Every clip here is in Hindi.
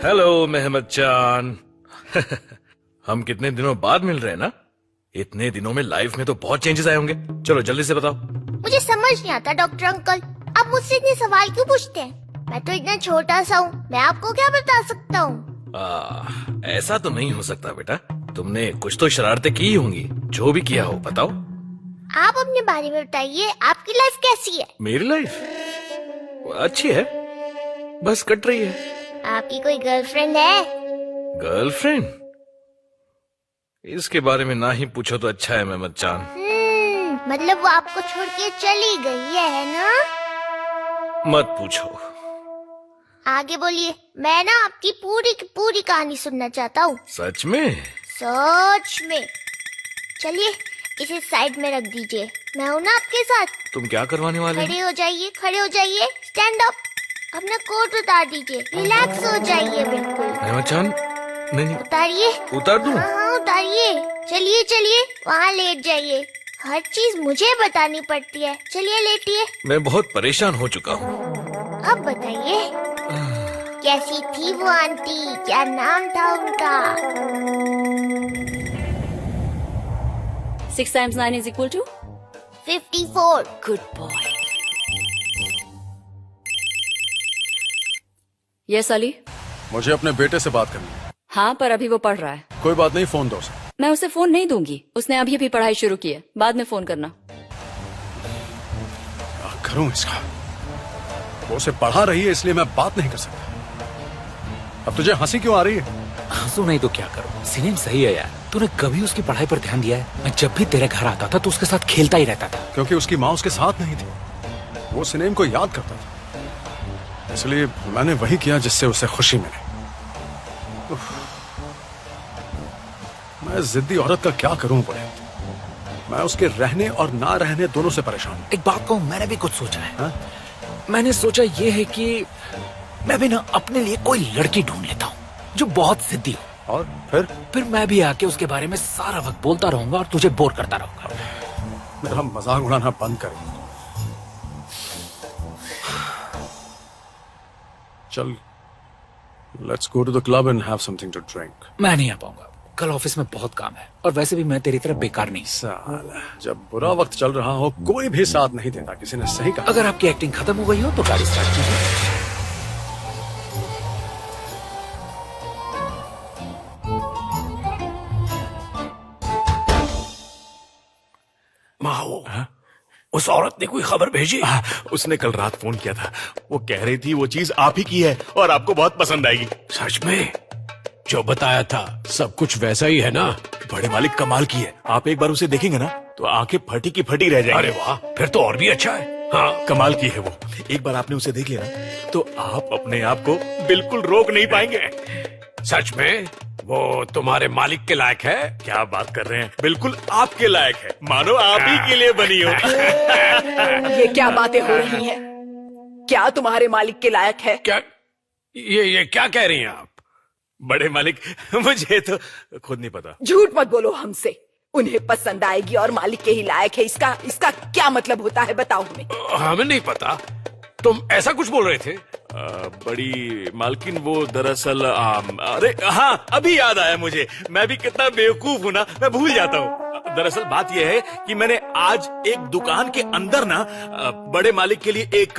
हेलो मेहमद जान। हम कितने दिनों बाद मिल रहे हैं ना। इतने दिनों में लाइफ में तो बहुत चेंजेस आए होंगे। चलो जल्दी से बताओ। मुझे समझ नहीं आता डॉक्टर अंकल, आप मुझसे इतने सवाल क्यों पूछते हैं? मैं तो इतना छोटा सा हूँ, मैं आपको क्या बता सकता हूँ? ऐसा तो नहीं हो सकता बेटा, तुमने कुछ तो शरारतें की होंगी। जो भी किया हो बताओ। आप अपने बारे में बताइए, आपकी लाइफ कैसी है? मेरी लाइफ अच्छी है, बस कट रही है। आपकी कोई गर्लफ्रेंड है? गर्लफ्रेंड? इसके बारे में ना ही पूछो तो अच्छा है मेहमद जान। मतलब वो आपको छोड़ के चली गई है ना? मत पूछो। आगे बोलिए, मैं ना आपकी पूरी की पूरी कहानी सुनना चाहता हूँ। सच में? सच में। चलिए इसे साइड में रख दीजिए, मैं हूँ ना आपके साथ। तुम क्या करवाने वाले खड़े हो जाइए, खड़े हो जाइए, स्टैंड अप। अपना कोट उतार दीजिए, रिलैक्स हो जाइए बिल्कुल। मेहमद जान, नहीं उतारिए। उतार दूं? हाँ उतारिए। चलिए चलिए वहाँ लेट जाइए, हर चीज मुझे बतानी पड़ती है। चलिए लेटिए। मैं बहुत परेशान हो चुका हूँ। अब बताइए कैसी थी वो आंटी, क्या नाम था उनका? 6 times 9 is equal to? 54। Good boy. Yes, Ali? मुझे अपने बेटे से बात करनी है। हाँ, पर अभी वो पढ़ रहा है। कोई बात नहीं, फोन दो उसे। मैं उसे फोन नहीं दूंगी, उसने अभी अभी पढ़ाई शुरू की है। बाद में फोन करना। क्या करूं इसका? वो उसे पढ़ा रही है इसलिए मैं बात नहीं कर सकता। अब तुझे हंसी क्यों आ रही है? हंसू नहीं तो क्या करूं? सिनेम सही है यार, तूने कभी उसकी पढ़ाई पर ध्यान दिया है? मैं जब भी तेरे घर आता था तो उसके साथ खेलता ही रहता था। क्योंकि उसकी माँ उसके साथ नहीं थी। वो सिनेम को याद करता था, इसलिए मैंने वही किया जिससे उसे खुशी मिले। मैं जिद्दी औरत का क्या करूं बड़े? मैं उसके रहने और ना रहने दोनों से परेशान हूं। एक बात कहूं, मैंने भी कुछ सोचा है। हा? मैंने सोचा ये है कि मैं भी ना अपने लिए कोई लड़की ढूंढ लेता हूँ जो बहुत जिद्दी हो, और फिर मैं भी आके उसके बारे में सारा वक्त बोलता रहूंगा और तुझे बोर करता रहूंगा। मेरा मजाक उड़ाना बंद कर। चल, let's go to the club and have something to drink. मैं नहीं आ पाऊंगा, कल ऑफिस में बहुत काम है और वैसे भी मैं तेरी तरह बेकार नहीं। साला, जब बुरा वक्त चल रहा हो कोई भी साथ नहीं देता। किसी ने सही कहा। अगर आपकी एक्टिंग खत्म हो गई हो तो गाड़ी स्टार्ट कीजिए। माओ, उस औरत ने कोई खबर भेजी? उसने कल रात फोन किया था। वो कह रही थी वो चीज आप ही की है और आपको बहुत पसंद आएगी। सच में? जो बताया था सब कुछ वैसा ही है ना? बड़े मालिक कमाल की है। आप एक बार उसे देखेंगे ना तो आंखें फटी की फटी रह जाएंगी। अरे वाह, फिर तो और भी अच्छा है। हाँ, कमाल की है वो। एक बार आपने उसे देख लिया ना तो आप अपने आप को बिल्कुल रोक नहीं पाएंगे। सच में? वो तुम्हारे मालिक के लायक है? क्या बात कर रहे हैं, बिल्कुल आपके लायक है। मानो आप ही के लिए बनी हो। ये क्या बातें हो रही हैं? क्या तुम्हारे मालिक के लायक है? क्या ये क्या कह रही हैं आप? बड़े मालिक, मुझे तो खुद नहीं पता। झूठ मत बोलो हमसे। उन्हें पसंद आएगी और मालिक के ही लायक है, इसका क्या मतलब होता है? बताओ हमें। हमें नहीं पता, तुम ऐसा कुछ बोल रहे थे। बड़ी मालकिन, वो दरअसल अरे हाँ, अभी याद आया मुझे। मैं भी कितना बेवकूफ हूँ ना, मैं भूल जाता हूँ। दरअसल बात यह है कि मैंने आज एक दुकान के अंदर ना बड़े मालिक के लिए एक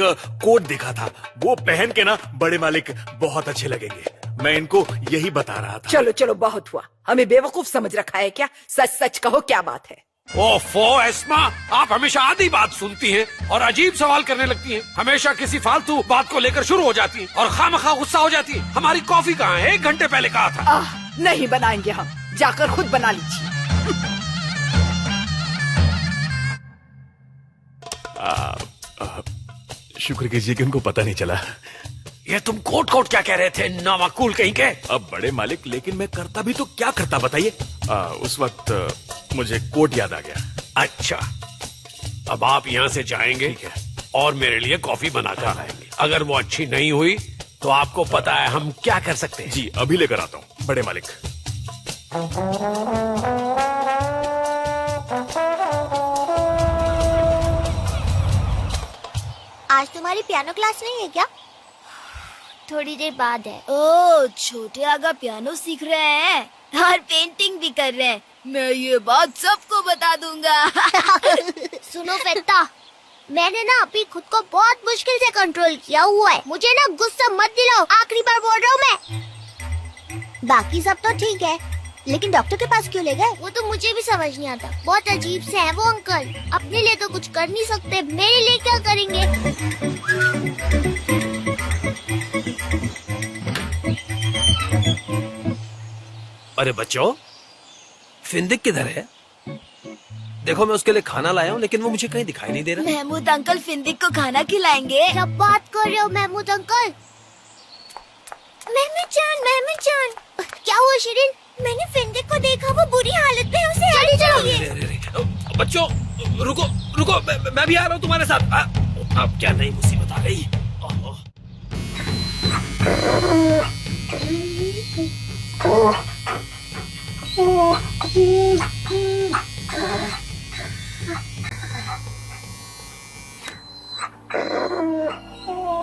कोट देखा था। वो पहन के ना बड़े मालिक बहुत अच्छे लगेंगे। मैं इनको यही बता रहा था। चलो चलो, बहुत हुआ। हमें बेवकूफ समझ रखा है क्या? सच सच कहो, क्या बात है? ओफो एस्मा, आप हमेशा आधी बात सुनती हैं और अजीब सवाल करने लगती हैं। हमेशा किसी फालतू बात को लेकर शुरू हो जाती हैं और खामखा गुस्सा हो जाती हैं। हमारी कॉफी कहाँ है? 1 घंटे पहले कहा था। नहीं बनाएंगे हम, जाकर खुद बना लीजिए। शुक्र कीजिए कि उनको पता नहीं चला। ये तुम कोट क्या कह रहे थे, नामाकूल कहीं के? अब बड़े मालिक, लेकिन मैं करता भी तो क्या करता बताइए। उस वक्त मुझे कोट याद आ गया। अच्छा, अब आप यहाँ से जाएंगे। ठीक है। और मेरे लिए कॉफी बनाकर लाएंगे। अगर वो अच्छी नहीं हुई तो आपको पता है हम क्या कर सकते हैं। जी, अभी लेकर आता हूँ बड़े मालिक। आज तुम्हारी पियानो क्लास नहीं है क्या? थोड़ी देर बाद है। ओ, छोटे आगा पियानो सीख रहे हैं और पेंटिंग भी कर रहे हैं। मैं ये बात सबको बता दूंगा। सुनो फेता, मैंने ना अभी खुद को बहुत मुश्किल से कंट्रोल किया हुआ है। मुझे ना गुस्सा मत दिलाओ, आखिरी बार बोल रहा हूँ मैं। बाकी सब तो ठीक है, लेकिन डॉक्टर के पास क्यों ले गए? वो तो मुझे भी समझ नहीं आता। बहुत अजीब से है वो अंकल। अपने लिए तो कुछ कर नहीं सकते, मेरे लिए क्या करेंगे? अरे बच्चों, फिंदिक किधर है? देखो मैं उसके लिए खाना लाया हूँ, लेकिन वो मुझे कहीं दिखाई नहीं दे रहा। महमूद अंकल फिंदिक को खाना खिलाएंगे। क्या बात कर रहे हो महमूद अंकल? महमूद जान, क्या हुआ शिरीन? मैंने फिंदिक को देखा, वो बुरी हालत में है, उसे चली जाइए। बच्चों रुको, मैं भी आ रहा हूँ तुम्हारे साथ। अब क्या नई मुसीबत आ गई?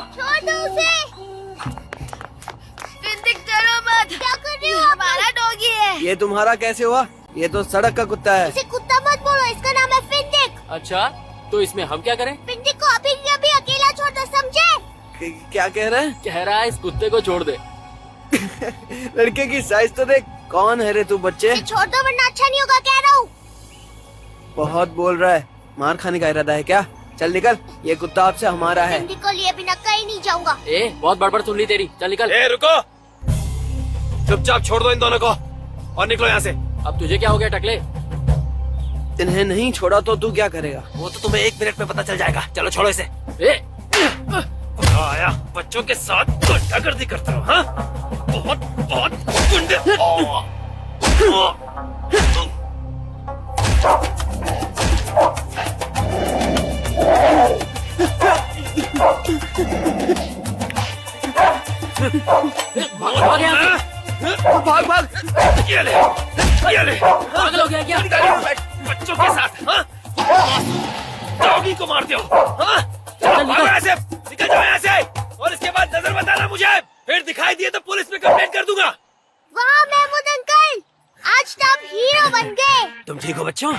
छोड़ दो उसे। फिंदिक डरो मत। क्या कर रहे हो आप? हमारा डॉगी है। ये तुम्हारा कैसे हुआ? ये तो सड़क का कुत्ता है। इसे कुत्ता मत बोलो, इसका नाम है फिंदिक। अच्छा, तो इसमें हम क्या करें? फिंदिक को अभी अकेला छोड़ दो, समझे? क्या कह रहे हैं? कह रहा है इस कुत्ते को छोड़ दे। लड़के की साइज तो देख। कौन है रे तू बच्चे? इसे छोड़ दो वरना अच्छा नहीं होगा, कह रहा हूँ। बहुत बोल रहा है। मार खाने का इरादा है क्या? चल निकल, ये कुत्ता आपसे हमारा है। फिंदिक को लिए बिना कहीं नहीं जाऊंगा। बहुत बड़बड़ सुन ली तेरी, चल निकल। रुको, चुपचाप छोड़ दो इन दोनों को और निकलो यहाँ से। अब तुझे क्या हो गया टकले? इन्हें नहीं छोड़ा तो तू क्या करेगा? वो तो तुम्हें 1 मिनट में पता चल जाएगा। चलो छोड़ो इसे। आया बच्चों के साथ गुंडागर्दी करते हो, हाँ? बहुत गुंडे। भाग। ये ले। पागल हो गया क्या? बच्चों के साथ, हाँ? डॉगी को मारते हो, हाँ? भागो यहाँ से, निकल जाओ यहाँ से। और इसके बाद नजर बताना मुझे, फिर दिखाई दिए तो पुलिस में कंप्लेंट कर दूंगा। वाह महमूद अंकल, आज तो आप हीरो बन गए। तुम ठीक हो बच्चों?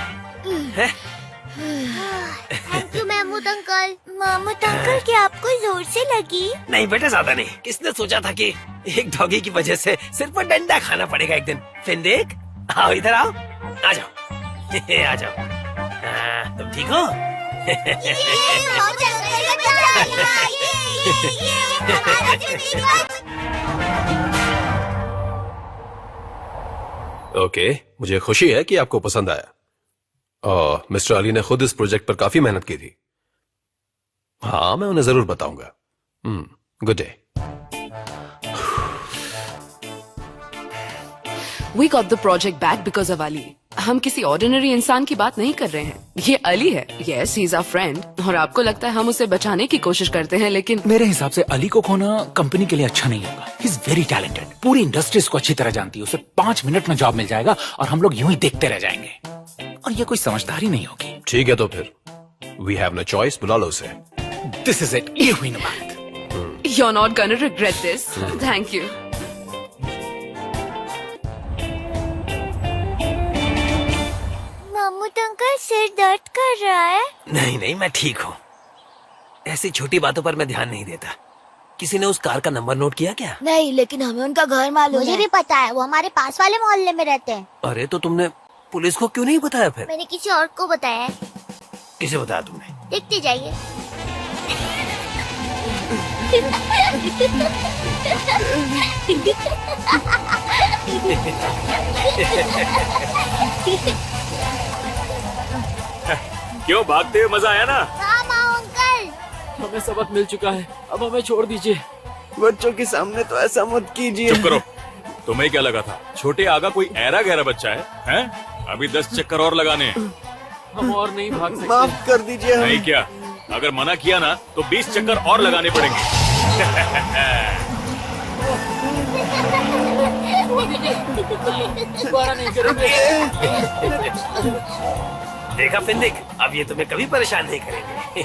Thank you Mahmood uncle. Mahmood uncle, क्या आपको जोर से लगी? नहीं बेटा, ज्यादा नहीं। किसने सोचा था कि एक डॉगी की वजह से सिर पर डंडा खाना पड़ेगा एक दिन। फिंदिक, आओ इधर आओ, आ जाओ। आ जाओ। तुम ठीक हो? ओके, मुझे खुशी है कि आपको पसंद आया। मिस्टर अली ने खुद इस प्रोजेक्ट पर काफी मेहनत की थी। हाँ, मैं उन्हें जरूर बताऊंगा। Good day. We got the project back because of Ali. हम किसी ऑर्डिनरी इंसान की बात नहीं कर रहे हैं। ये अली है। Yes, he's our friend. और आपको लगता है हम उसे बचाने की कोशिश करते हैं, लेकिन मेरे हिसाब से अली को खोना कंपनी के लिए अच्छा नहीं होगा। ही इज वेरी टैलेंटेड, पूरी इंडस्ट्री को अच्छी तरह जानती है। उसे 5 मिनट में जॉब मिल जाएगा और हम लोग यूं ही देखते रह जाएंगे। और ये कोई समझदारी नहीं होगी। ठीक है तो फिर वी हैव नो चॉइस, बुला लो उसे। दिस इज इट, ये हुई ना बात। you're not gonna regret this. Thank you. Mahmood uncle, सिर दर्द कर रहा है? नहीं, मैं ठीक हूँ। ऐसी छोटी बातों पर मैं ध्यान नहीं देता। किसी ने उस कार का नंबर नोट किया क्या? नहीं, लेकिन हमें उनका घर मालूम मुझे है। भी पता है, वो हमारे पास वाले मोहल्ले में रहते हैं। अरे तो तुमने पुलिस को क्यों नहीं बताया फिर? मैंने किसी और को बताया है। किसे बताया तुमने? देखते जाइए। क्यों भागते हुए मजा आया ना? हाँ माँ अंकल। हमें सबक मिल चुका है, अब हमें छोड़ दीजिए। बच्चों के सामने तो ऐसा मत कीजिए। चुप करो। तुम्हें क्या लगा था छोटे आगा कोई ऐरा गहरा बच्चा है, हैं? अभी 10 चक्कर और लगाने हैं। हम और नहीं भाग सकते। माफ कर दीजिए। हम नहीं क्या? अगर मना किया ना तो 20 चक्कर और लगाने पड़ेंगे। दोबारा नहीं करेंगे। देखा फिंदिक, अब ये तुम्हें कभी परेशान नहीं करेंगे।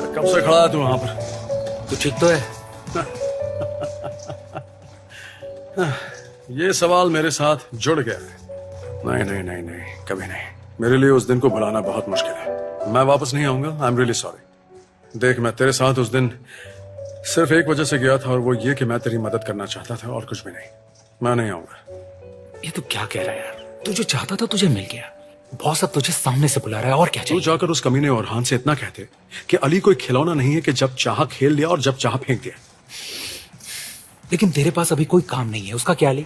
कब से खड़ा है तू वहां पर? तू ठीक तो है? ये सवाल मेरे साथ जुड़ गया है। नहीं नहीं नहीं नहीं, कभी नहीं। मेरे लिए उस दिन को भुलाना बहुत मुश्किल है। मैं वापस नहीं आऊंगा। I am really sorry. देख, मैं तेरे साथ उस दिन सिर्फ एक वजह से गया था, और वो ये कि मैं तेरी मदद करना चाहता था, और कुछ भी नहीं। मैं नहीं आऊंगा। ये तू क्या कह रहा है यार? तू जो चाहता था तुझे मिल गया। बॉस अब तुझे सामने से बुला रहा है, और क्या चाहिए? तू जाकर उस कमीने औरहान से इतना कहते कि अली कोई खिलौना नहीं है कि जब चाह खेल लिया और जब चाह फेंक दिया। लेकिन तेरे पास अभी कोई काम नहीं है, उसका क्या ले?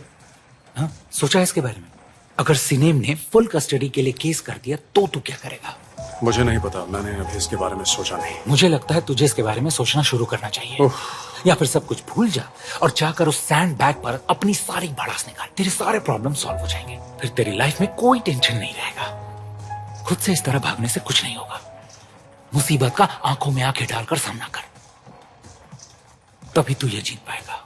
हाँ, सोचा है इसके बारे में? अगर सिनेम ने फुल कस्टडी के लिए केस कर दिया तो तू क्या करेगा? मुझे नहीं पता, मैंने अभी इसके बारे में सोचा नहीं। मुझे लगता है तुझे इसके बारे में सोचना शुरू करना चाहिए, या फिर सब कुछ भूल जा और जाकर उस सैंड बैग पर अपनी सारी भड़ास निकाल। तेरे सारे प्रॉब्लम सॉल्व हो जाएंगे, फिर तेरी लाइफ में कोई टेंशन नहीं रहेगा। खुद से इस तरह भागने से कुछ नहीं होगा। मुसीबत का आंखों में आंखें डालकर सामना कर, तभी तू ये जीत पाएगा।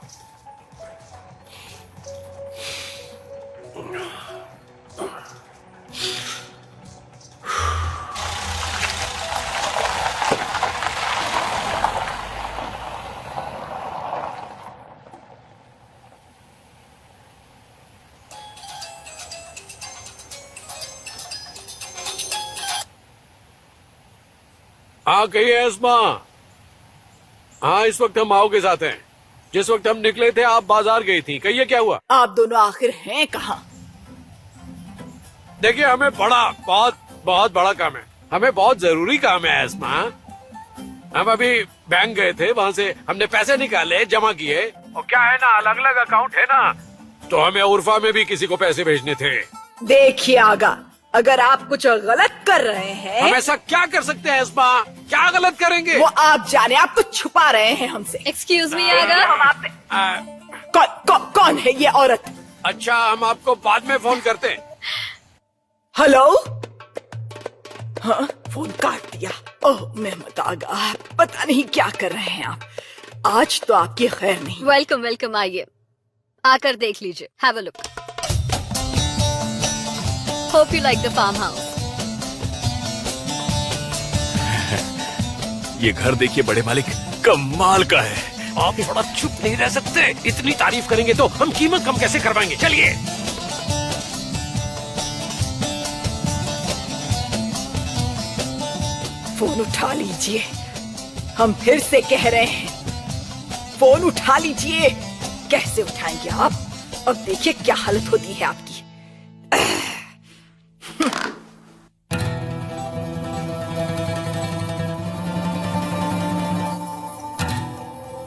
हाँ कहिए एस्मा। हाँ, इस वक्त हम आओ के साथ हैं। जिस वक्त हम निकले थे आप बाजार गई थी, कहिए क्या हुआ? आप दोनों आखिर हैं कहाँ? देखिए, हमें बहुत बड़ा काम है। हमें बहुत जरूरी काम है एस्मा। हम अभी बैंक गए थे, वहाँ से हमने पैसे निकाले, जमा किए, और क्या है ना, अलग अलग अकाउंट है ना, तो हमें उर्फा में भी किसी को पैसे भेजने थे। देखिए आगा, अगर आप कुछ गलत कर रहे हैं। हम ऐसा क्या कर सकते हैं एस्मा? क्या गलत करेंगे? वो आप जाने, आप कुछ छुपा रहे हैं हमसे। एक्सक्यूज मी आगा। कौन है ये औरत? अच्छा, हम आपको बाद में फोन करते हैं। हेलो। हाँ, फोन काट दिया। ओह मेहमत आगा, पता नहीं क्या कर रहे हैं आप। आज तो आपकी खैर नहीं। वेलकम वेलकम, आइए आकर देख लीजिए। Have a look. Hope you like the farm house. ये घर देखिए बड़े मालिक, कमाल का है। आप थोड़ा चुप नहीं रह सकते? इतनी तारीफ करेंगे तो हम कीमत कम कैसे करवाएंगे? चलिए। फोन उठा लीजिए, हम फिर से कह रहे हैं, फोन उठा लीजिए। कैसे उठाएंगे आप? अब देखिए क्या हालत होती है आपकी।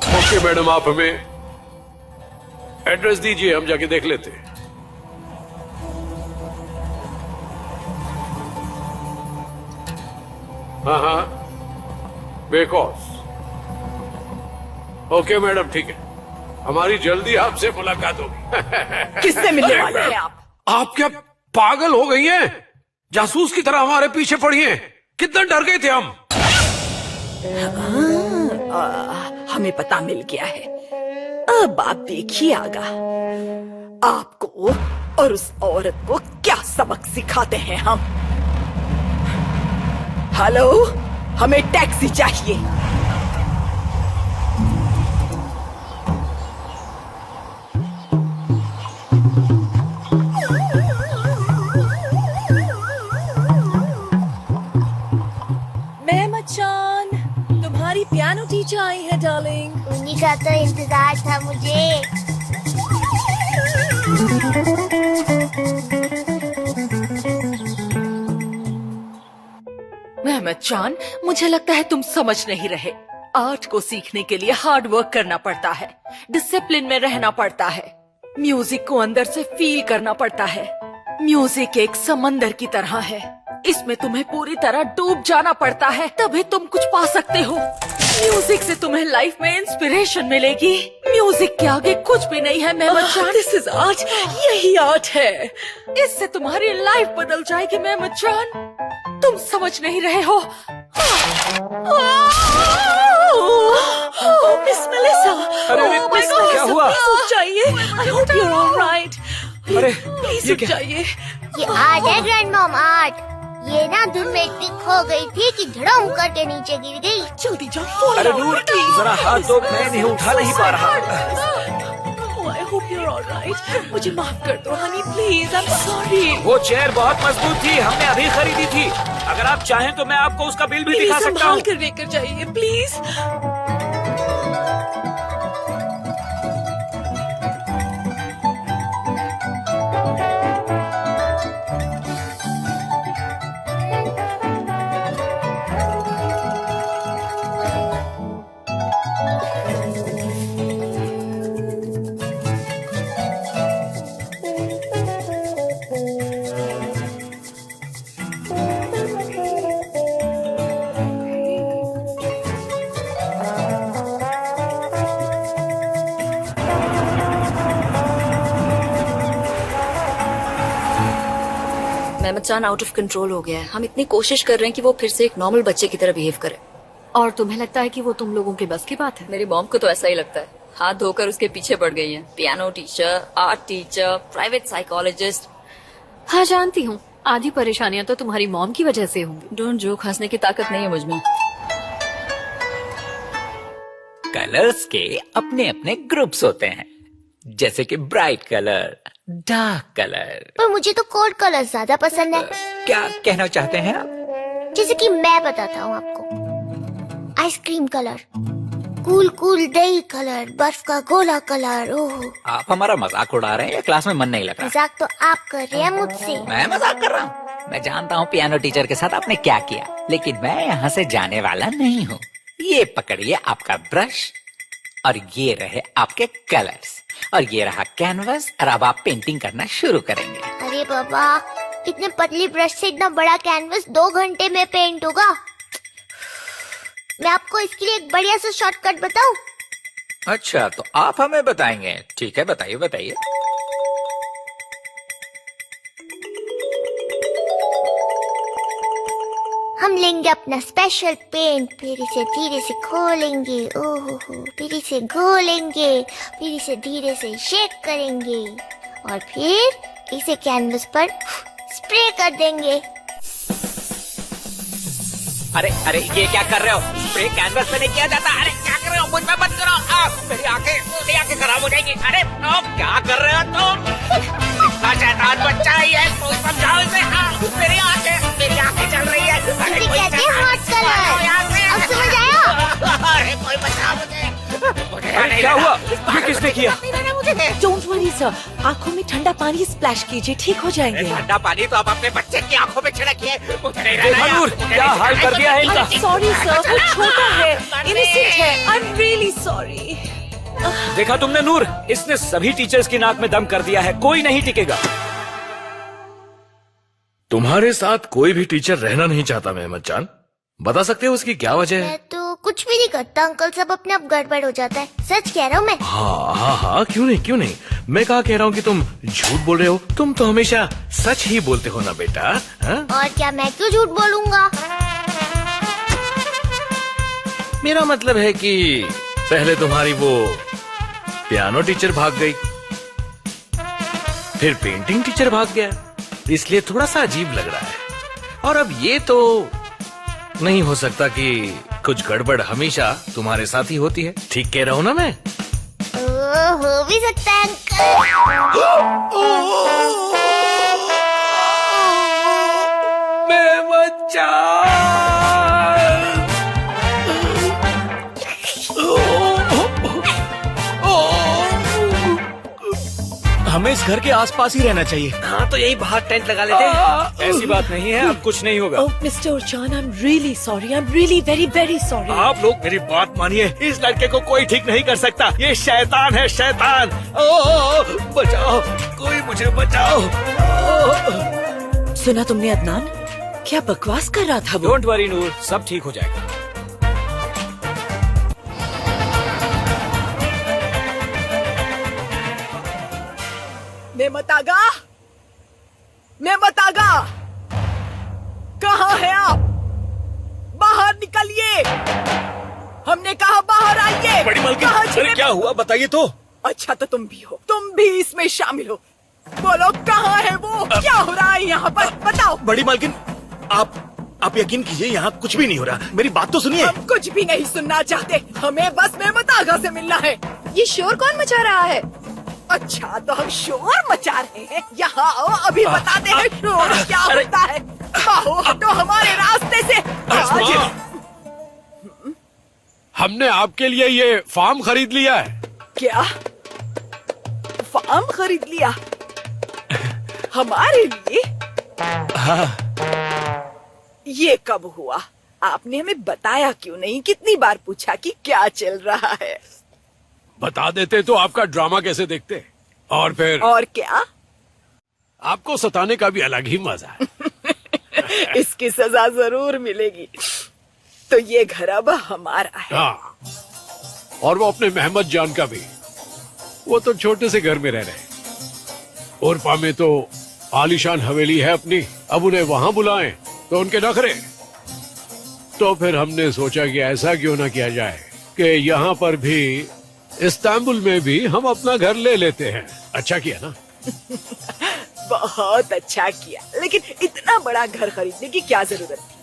ओके मैडम, आप हमें एड्रेस दीजिए, हम जाके देख लेते हैं। हाँ, बेकॉस। ओके मैडम, ठीक है, हमारी जल्दी आपसे मुलाकात होगी। किससे मिलने वाले हैं आप? आप क्या पागल हो गई हैं? जासूस की तरह हमारे पीछे पड़ी हैं। कितना डर गए थे हम। हमें पता मिल गया है। अब आप देखिए आगा, आपको और उस औरत को क्या सबक सिखाते हैं हम। हेलो, हमें टैक्सी चाहिए। मेहमचान, तुम्हारी पियानो टीचर आई है डार्लिंग। उन्हीं का तो इंतजार था मुझे। मेहमचान, मुझे लगता है तुम समझ नहीं रहे। आर्ट को सीखने के लिए हार्ड वर्क करना पड़ता है, डिसिप्लिन में रहना पड़ता है, म्यूजिक को अंदर से फील करना पड़ता है। म्यूजिक एक समंदर की तरह है, इसमें तुम्हें पूरी तरह डूब जाना पड़ता है, तभी तुम कुछ पा सकते हो। म्यूजिक से तुम्हें लाइफ में इंस्पिरेशन मिलेगी। म्यूजिक के आगे कुछ भी नहीं है मेहमत जान। दिस इज आर्ट, यही आर्ट है। इससे तुम्हारी लाइफ बदल जाएगी मेहमत जान, तुम समझ नहीं रहे हो। मिस मेलिसा, क्या हुआ? उठ जाइए। I hope you are alright. अरे प्लीज उठ जाइए। ये आर्ट है ग्रैंड मॉम, आर्ट। ये ना धुन में इतनी खो गई थी कि धड़म करके नीचे गिर गई। जल्दी जाओ। अरे नूर, जरा हाथ दो, मैं नहीं उठा नहीं पा रहा। I hope you are alright. मुझे माफ कर दो honey, please. I am sorry. वो चेयर बहुत मजबूत थी, हमने अभी खरीदी थी। अगर आप चाहें तो मैं आपको उसका बिल भी दिखा सकता हूँ। संभाल कर लेकर जाइए प्लीज। मेहमत जान आउट ऑफ कंट्रोल हो गया है। हम इतनी कोशिश कर रहे हैं कि वो फिर से एक नॉर्मल बच्चे की तरह बिहेव करे। और तुम्हें लगता है कि वो तुम लोगों के बस की बात है? मेरी मॉम को तो ऐसा ही लगता है। हाथ धोकर उसके पीछे पड़ गई है। Piano teacher, art teacher, private psychologist. हाँ जानती हूँ, आधी परेशानियाँ तो तुम्हारी मॉम की वजह से होंगी। डोंट जोक, हंसने की ताकत नहीं है मुझमें। कलर्स के अपने अपने ग्रुप्स होते हैं, जैसे कि ब्राइट कलर, डार्क कलर। पर मुझे तो कोड कलर ज्यादा पसंद है। क्या कहना चाहते हैं आप? जैसे कि मैं बताता हूँ आपको। आइसक्रीम कलर, कूल कूल दही कलर, बर्फ का गोला कलर। ओह, आप हमारा मजाक उड़ा रहे हैं या क्लास में मन नहीं लग रहा? मजाक तो आप कर रहे हैं मुझसे। मैं मजाक कर रहा हूँ? मैं जानता हूँ पियानो टीचर के साथ आपने क्या किया, लेकिन मैं यहाँ से जाने वाला नहीं हूँ। ये पकड़िए आपका ब्रश, और ये रहे आपके कलर्स, और ये रहा कैनवस, और अब आप पेंटिंग करना शुरू करेंगे। अरे बाबा, इतने पतली ब्रश से इतना बड़ा कैनवस 2 घंटे में पेंट होगा? मैं आपको इसके लिए एक बढ़िया सा शॉर्टकट बताऊं? अच्छा, तो आप हमें बताएंगे? ठीक है, बताइए बताइए। हम लेंगे अपना स्पेशल पेंट, फिर इसे धीरे से खोलेंगे, ओहो, फिर इसे घोलेंगे, फिर इसे धीरे से शेक करेंगे, और फिर इसे कैनवस पर स्प्रे कर देंगे। अरे अरे, ये क्या कर रहे हो? स्प्रे कैनवस पे नहीं किया जाता। अरे क्या कर रहे हो? मुझ पे मत करो। मेरी आंखें खराब हो जाएंगी। अरे क्या कर रहे हो तुम? इतना शैतान बच्चा है ये, तो समझाओ इसे। मेरी आंखें चल रही है। इसे कहते हैं हॉट कलर। अब समझ आया? अरे कोई बचाओ मुझे। अरे क्या हुआ? ये किसने किया? डोंट वरी सर, आंखों में ठंडा पानी स्प्लैश कीजिए, ठीक हो जाएंगे। ठंडा पानी तो आप अपने बच्चे की आंखों में छिड़किए। मुझे नहीं रहना है। नूर, क्या हाल कर दिया है इनका? सॉरी सर, वो छोटा है, इनोसेंट है। I am really sorry. देखा तुमने नूर, इसने सभी टीचर्स की नाक में दम कर दिया है, कोई नहीं टिकेगा। तुम्हारे साथ कोई भी टीचर रहना नहीं चाहता मेहमत जान। बता सकते हो उसकी क्या वजह है? मैं तो कुछ भी नहीं करता अंकल, सब अपने आप गड़बड़ हो जाता है। सच कह रहा हूँ मैं। हाँ, क्यों नहीं। मैं कहा कह रहा हूँ कि तुम झूठ बोल रहे हो। तुम तो हमेशा सच ही बोलते हो ना बेटा। हा? और क्या, मैं क्यों झूठ बोलूंगा? मेरा मतलब है कि पहले तुम्हारी वो पियानो टीचर भाग गई, फिर पेंटिंग टीचर भाग गया, इसलिए थोड़ा सा अजीब लग रहा है। और अब ये तो नहीं हो सकता कि कुछ गड़बड़ हमेशा तुम्हारे साथ ही होती है। ठीक कह रहा हूं ना मैं? हो भी सकता है अंकल। मैं बच्चा। हमें इस घर के आसपास ही रहना चाहिए। हाँ, तो यही बाहर टेंट लगा लेते हैं। ऐसी बात नहीं है, अब कुछ नहीं होगा। Mister Chan, I am really sorry, I am really very very sorry. आप लोग मेरी बात मानिए, इस लड़के को कोई ठीक नहीं कर सकता। ये शैतान है, शैतान। बचाओ, कोई मुझे बचाओ। सुना तुमने अदनान? क्या बकवास कर रहा था वो? डोंट वरी नूर, सब ठीक हो जाएगा। मेमत आगा, मेमत आगा, कहाँ है आप? बाहर निकलिए, हमने कहा बाहर आइए। बड़ी मालकिन, कहाँ अरे छिपे? क्या हुआ बताइए तो। अच्छा तो तुम भी हो, तुम भी इसमें शामिल हो। बोलो कहाँ है वो? क्या हो रहा है यहाँ पर? बताओ। बड़ी मालकिन, आप यकीन कीजिए, यहाँ कुछ भी नहीं हो रहा। मेरी बात तो सुनिए। हम कुछ भी नहीं सुनना चाहते, हमें बस मेमत आगा से मिलना है। ये शोर कौन मचा रहा है? अच्छा तो हम शोर मचा रहे हैं? यहाँ आओ, अभी बताते हैं शोर क्या होता है। आओ हटो हमारे रास्ते से। हमने आपके लिए ये फार्म खरीद लिया है। क्या फार्म खरीद लिया हमारे लिए? हाँ। ये कब हुआ? आपने हमें बताया क्यों नहीं? कितनी बार पूछा कि क्या चल रहा है। बता देते तो आपका ड्रामा कैसे देखते। और फिर और क्या? आपको सताने का भी अलग ही मजा है। इसकी सजा जरूर मिलेगी। तो ये घर अब हमारा है। हाँ, और वो अपने मोहम्मद जान का भी। वो तो छोटे से घर में रह रहे। उर्फा में तो आलीशान हवेली है अपनी, अब उन्हें वहां बुलाएं तो उनके नखरे। तो फिर हमने सोचा कि ऐसा क्यों ना किया जाए कि यहाँ पर भी, इस्तांबुल में भी हम अपना घर ले लेते हैं। अच्छा किया ना? बहुत अच्छा किया, लेकिन इतना बड़ा घर खरीदने की क्या जरूरत थी?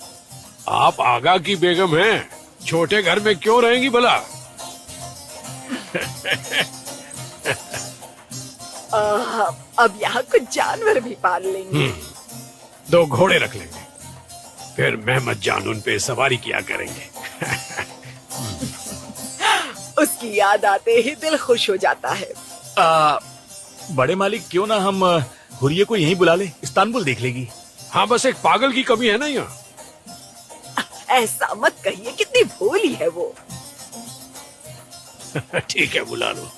आप आगा की बेगम हैं, छोटे घर में क्यों रहेंगी भला? अब यहाँ कुछ जानवर भी पाल लेंगे। 2 घोड़े रख लेंगे, फिर मोहम्मद जान उन पे सवारी किया करेंगे। उसकी याद आते ही दिल खुश हो जाता है। बड़े मालिक, क्यों ना हम हुरिये को यहीं बुला ले, इस्तांबुल देख लेगी। हाँ, बस एक पागल की कमी है ना यहाँ। ऐसा मत कहिए, कितनी भोली है वो। ठीक है, बुला लो।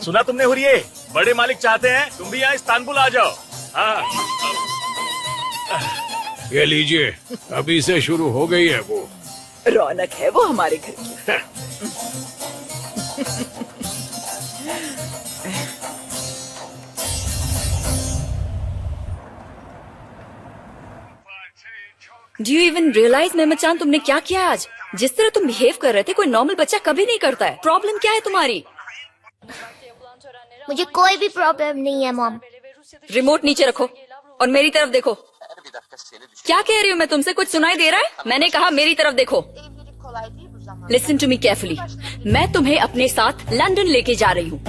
सुना तुमने हुरिये? बड़े मालिक चाहते हैं तुम भी यहाँ इस्तांबुल आ जाओ। हाँ। ये लीजिए, अभी से शुरू हो गई है वो। रौनक है वो हमारे घर की। डू यू इवन रियलाइज मेमत चांद, तुमने क्या किया आज? जिस तरह तुम बिहेव कर रहे थे, कोई नॉर्मल बच्चा कभी नहीं करता है। प्रॉब्लम क्या है तुम्हारी? मुझे कोई भी प्रॉब्लम नहीं है मॉम। रिमोट नीचे रखो और मेरी तरफ देखो। क्या कह रही हूँ मैं तुमसे? कुछ सुनाई दे रहा है? मैंने कहा मेरी तरफ देखो। Listen to me carefully. मैं तुम्हें अपने साथ लंदन लेके जा रही हूँ।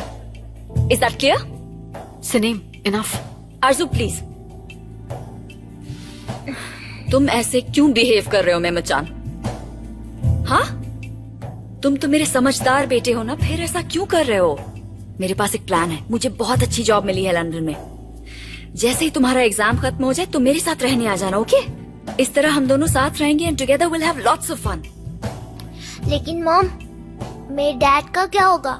Is that clear? Sanim, enough. Arzoo please. तुम ऐसे क्यों बिहेव कर रहे हो मेमत चांद? हाँ, तुम तो मेरे समझदार बेटे हो ना, फिर ऐसा क्यों कर रहे हो? मेरे पास एक प्लान है। मुझे बहुत अच्छी जॉब मिली है लंदन में। जैसे ही तुम्हारा एग्जाम खत्म हो जाए तो मेरे साथ रहने आ जाना, ओके? इस तरह हम दोनों साथ रहेंगे and together will have lots of fun. लेकिन मॉम, मेरे डैड का क्या होगा?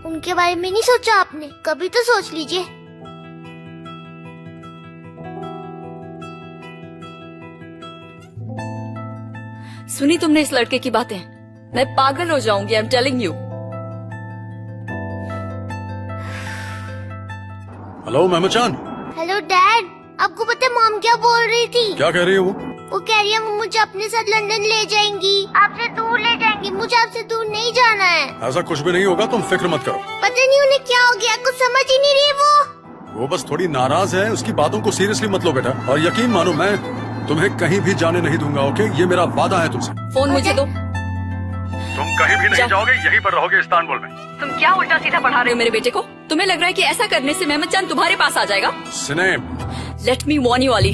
उनके बारे में नहीं सोचा आपने? कभी तो सोच लीजिए। सुनी तुमने इस लड़के की बातें? मैं पागल हो जाऊंगी, I am telling you. Hello Mohammad जान। हेलो डैड, आपको पता है मॉम क्या बोल रही थी? क्या कह रही है वो? वो कह रही है वो मुझे अपने साथ लंदन ले जाएंगी, आपसे दूर ले जाएंगी। मुझे आपसे दूर नहीं जाना है। ऐसा कुछ भी नहीं होगा, तुम फिक्र मत करो। पता नहीं उन्हें क्या हो गया, कुछ समझ ही नहीं रही वो बस थोड़ी नाराज है। उसकी बातों को सीरियसली मत लो बेटा, और यकीन मानो मैं तुम्हें कहीं भी जाने नहीं दूंगा, ओके? ये मेरा वादा है तुमसे। फोन मुझे दो। तुम कहीं भी नहीं जाओगे, यहीं पर रहोगे इस्तांबुल में। तुम क्या उल्टा सीधा पढ़ा रहे हो मेरे बेटे को? तुम्हें लग रहा है कि ऐसा करने से मेहमद चांद तुम्हारे पास आ जाएगा? सिनेम, let me Warne you Ali,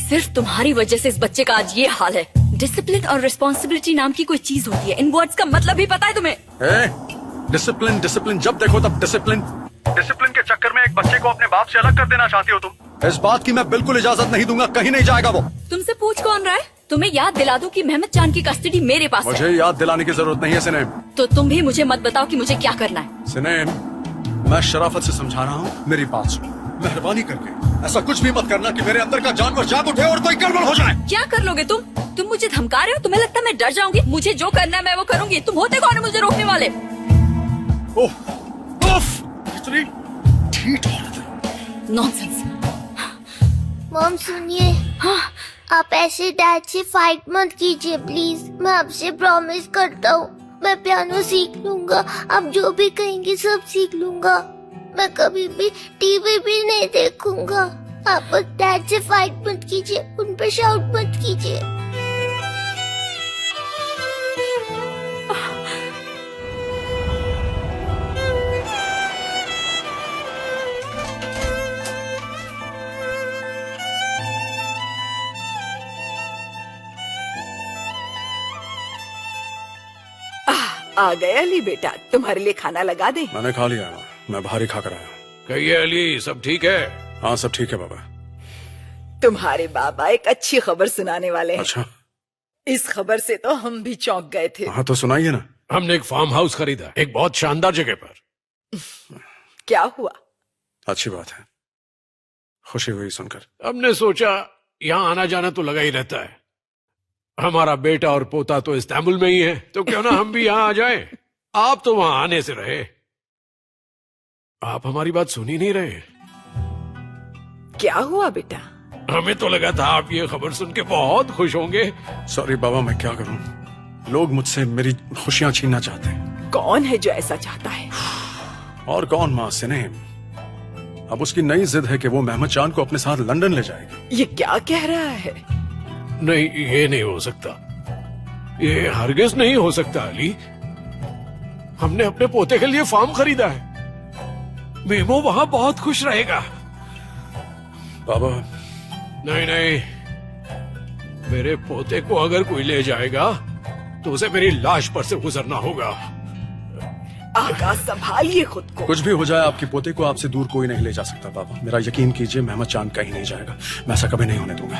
सिर्फ तुम्हारी वजह से इस बच्चे का आज ये हाल है। डिसिप्लिन और रिस्पॉन्सिबिलिटी नाम की कोई चीज होती है। इन वर्ड्स का मतलब भी पता है तुम्हें? डिसिप्लिन डिसिप्लिन, जब देखो तब डिसिप्लिन। डिसिप्लिन के चक्कर में एक बच्चे को अपने बाप से अलग कर देना चाहती हो तुम। इस बात की मैं बिल्कुल इजाजत नहीं दूंगा, कहीं नहीं जाएगा वो। तुमसे पूछ कौन रहा है? तुम्हें याद दिला दूं कि मेहमद चांद की कस्टडी मेरे पास मुझे है। याद दिलाने की जरूरत नहीं है सिनेम। तो तुम भी मुझे मत बताओ कि मुझे क्या करना है। सिनेम, मैं शराफत से समझा रहा हूँ, मेरी बात सुनो। मेहरबानी करके ऐसा कुछ भी मत करना कि मेरे अंदर का जानवर जाग उठे और कोई गड़बड़ हो जाए। क्या कर लोगे तुम मुझे धमका रहे हो? तुम्हें लगता है मैं डर जाऊंगी? मुझे जो करना है मैं वो करूंगी। तुम होते कौन है मुझे रोकने वाले? इतनी ढीठ औरत है। नॉनसेंस। मॉम सुनिए, हाँ आप ऐसे डैड से फाइट मत कीजिए प्लीज। मैं आपसे प्रॉमिस करता हूँ मैं पियानो सीख लूंगा। आप जो भी कहेंगे सब सीख लूंगा। मैं कभी भी टीवी भी नहीं देखूंगा। आप बस डैड से फाइट मत कीजिए, उन पर शाउट मत कीजिए। आ गए अली बेटा, तुम्हारे लिए खाना लगा दे। मैंने खा लिया है, मैं बाहर ही खा कर आया। कहिए अली, सब ठीक है? हाँ सब ठीक है बाबा। तुम्हारे बाबा एक अच्छी खबर सुनाने वाले हैं। अच्छा, इस खबर से तो हम भी चौंक गए थे। हाँ तो सुनाइए ना। हमने एक फार्म हाउस खरीदा, एक बहुत शानदार जगह पर। क्या हुआ? अच्छी बात है, खुशी हुई सुनकर। हमने सोचा यहाँ आना जाना तो लगा ही रहता है। हमारा बेटा और पोता तो इस्तांबुल में ही है, तो क्यों ना हम भी यहाँ आ जाएं। आप तो वहां आने से रहे, आप हमारी बात सुन ही नहीं रहे। क्या हुआ बेटा? हमें तो लगा था आप ये खबर सुन के बहुत खुश होंगे। सॉरी बाबा, मैं क्या करूं, लोग मुझसे मेरी खुशियां छीनना चाहते हैं। कौन है जो ऐसा चाहता है? और कौन, माँ सिनेम। अब उसकी नई जिद है कि वो मेहमद चांद को अपने साथ लंदन ले जाएगी। ये क्या कह रहा है? नहीं, ये नहीं हो सकता, ये हरगिज नहीं हो सकता अली। हमने अपने पोते के लिए फार्म खरीदा है, मेमो वहां बहुत खुश रहेगा। बाबा नहीं नहीं, मेरे पोते को अगर कोई ले जाएगा तो उसे मेरी लाश पर से गुजरना होगा। आका संभालिए खुद को। कुछ भी हो जाए, आपके पोते को आपसे दूर कोई नहीं ले जा सकता बाबा। मेरा यकीन कीजिए, मेहमद चांद कहीं नहीं जाएगा। मैं ऐसा कभी नहीं होने दूंगा,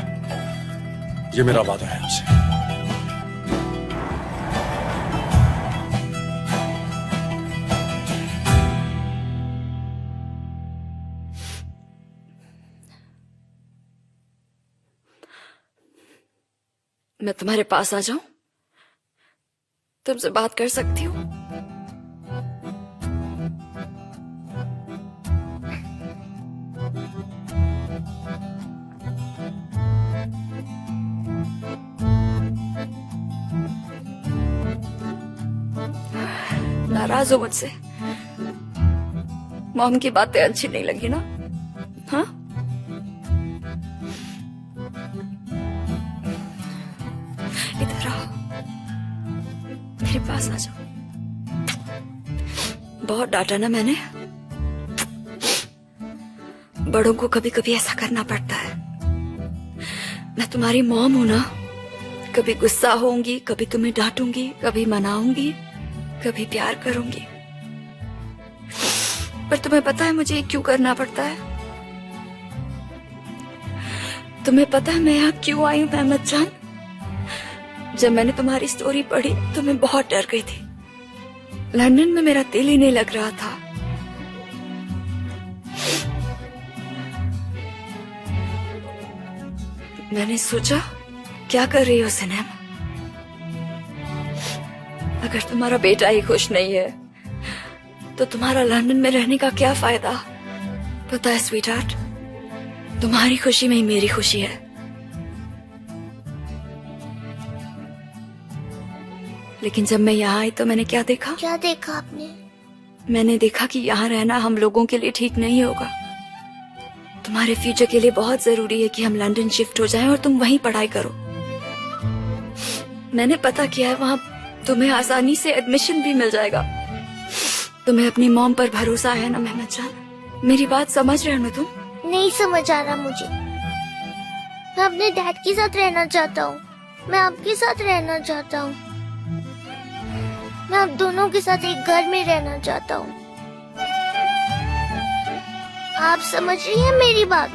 ये मेरा वादा है आपसे। मैं तुम्हारे पास आ जाऊं? तुमसे बात कर सकती हूँ? नाराज हो मुझसे? मॉम की बातें अच्छी नहीं लगी ना? हाँ, इधर आओ, मेरे पास आ जाओ। बहुत डांटा ना मैंने? बड़ों को कभी कभी ऐसा करना पड़ता है। मैं तुम्हारी मॉम हूं ना, कभी गुस्सा होऊंगी, कभी तुम्हें डांटूंगी, कभी मनाऊंगी, कभी प्यार करूंगी। पर तुम्हें पता है मुझे क्यों करना पड़ता है? तुम्हें पता है मैं यहाँ क्यों आई हूँ मेहमद जान? जब मैंने तुम्हारी स्टोरी पढ़ी तो मैं बहुत डर गई थी। लंदन में मेरा दिल ही नहीं लग रहा था। मैंने सोचा, क्या कर रही हो सिनेम? अगर तुम्हारा बेटा ही खुश नहीं है तो तुम्हारा लंदन में रहने का क्या फायदा? पता है स्वीटहार्ट, तुम्हारी खुशी में ही मेरी खुशी है। लेकिन जब मैं यहाँ आई तो मैंने क्या देखा? क्या देखा आपने? मैंने देखा कि यहाँ रहना हम लोगों के लिए ठीक नहीं होगा। तुम्हारे फ्यूचर के लिए बहुत जरूरी है कि हम लंदन शिफ्ट हो जाएं और तुम वहीं पढ़ाई करो। मैंने पता किया है, वहाँ तुम्हें आसानी से एडमिशन भी मिल जाएगा। तुम्हें अपनी मॉम पर भरोसा है ना मेहमद जान? मेरी बात समझ रहे हो ना तुम? नहीं समझ आ रहा मुझे। मैं अपने डैड के साथ रहना चाहता हूँ। मैं आपके साथ रहना चाहता हूँ। मैं आप दोनों के साथ एक घर में रहना चाहता हूँ। आप समझ रही हैं मेरी बात?